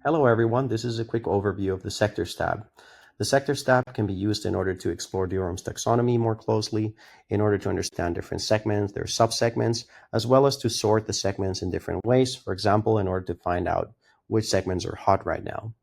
Hello everyone, this is a quick overview of the Sectors tab. The Sectors tab can be used in order to explore Dealroom's taxonomy more closely, in order to understand different segments, their subsegments, as well as to sort the segments in different ways, for example, in order to find out which segments are hot right now.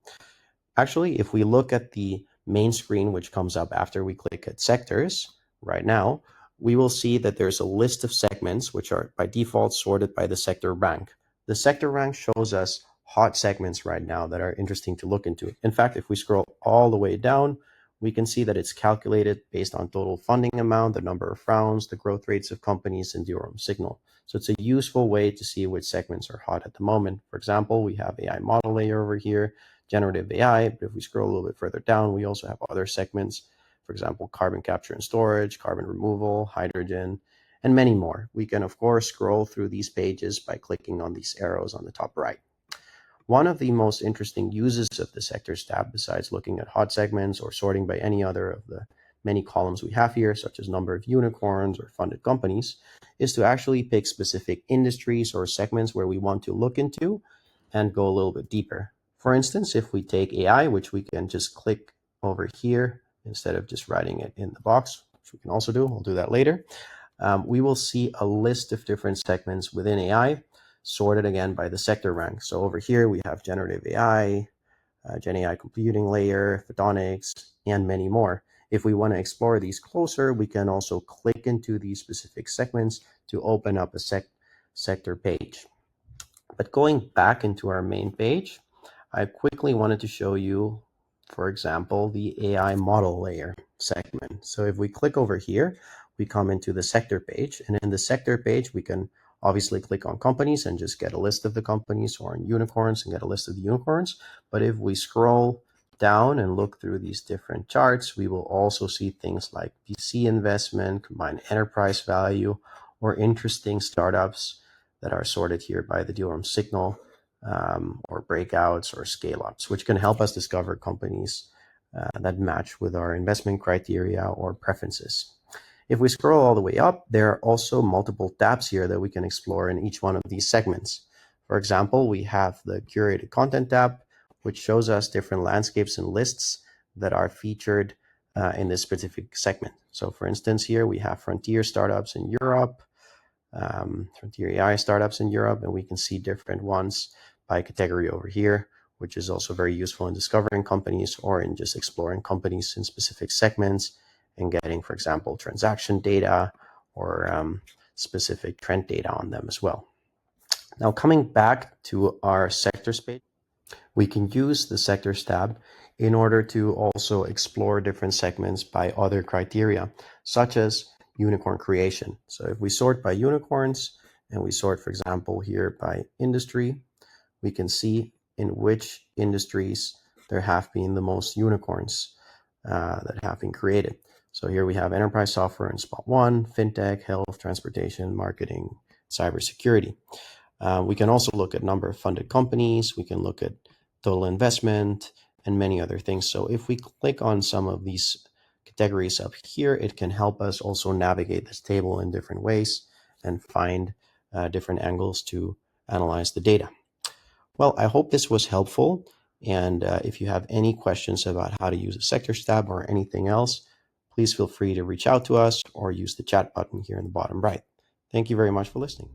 Actually, if we look at the main screen, which comes up after we click at Sectors right now, we will see that there's a list of segments which are by default sorted by the sector rank. The sector rank shows us hot segments right now that are interesting to look into. In fact, if we scroll all the way down, we can see that it's calculated based on total funding amount, the number of rounds, the growth rates of companies, and Dealroom signal. So it's a useful way to see which segments are hot at the moment. For example, we have AI model layer over here, generative AI, but if we scroll a little bit further down, we also have other segments, for example, carbon capture and storage, carbon removal, hydrogen, and many more. We can, of course, scroll through these pages by clicking on these arrows on the top right. One of the most interesting uses of the Sectors tab, besides looking at hot segments or sorting by any other of the many columns we have here, such as number of unicorns or funded companies, is to actually pick specific industries or segments where we want to look into and go a little bit deeper. For instance, if we take AI, which we can just click over here instead of just writing it in the box, which we can also do, we'll do that later, we will see a list of different segments within AI, sorted again by the sector rank. So over here we have generative AI, Gen AI computing layer, photonics, and many more. If we want to explore these closer, we can also click into these specific segments to open up a sector page. But going back into our main page, I quickly wanted to show you, for example, the AI model layer segment. So if we click over here, we come into the sector page, and in the sector page, we can obviously click on companies and just get a list of the companies, or on unicorns and get a list of the unicorns. But if we scroll down and look through these different charts, we will also see things like VC investment, combined enterprise value, or interesting startups that are sorted here by the Dealroom signal, or breakouts or scale-ups, which can help us discover companies that match with our investment criteria or preferences. If we scroll all the way up, there are also multiple tabs here that we can explore in each one of these segments. For example, we have the curated content tab, which shows us different landscapes and lists that are featured in this specific segment. So for instance, here we have frontier startups in Europe, frontier AI startups in Europe, and we can see different ones by category over here, which is also very useful in discovering companies or in just exploring companies in specific segments and getting, for example, transaction data or specific trend data on them as well. Now, coming back to our sectors page, we can use the sectors tab in order to also explore different segments by other criteria, such as unicorn creation. So if we sort by unicorns and we sort, for example, here by industry, we can see in which industries there have been the most unicorns that have been created. So here we have enterprise software in spot one, fintech, health, transportation, marketing, cybersecurity. We can also look at number of funded companies. We can look at total investment and many other things. So if we click on some of these categories up here, it can help us also navigate this table in different ways and find different angles to analyze the data. Well, I hope this was helpful. And if you have any questions about how to use a sectors tab or anything else, please feel free to reach out to us or use the chat button here in the bottom right. Thank you very much for listening.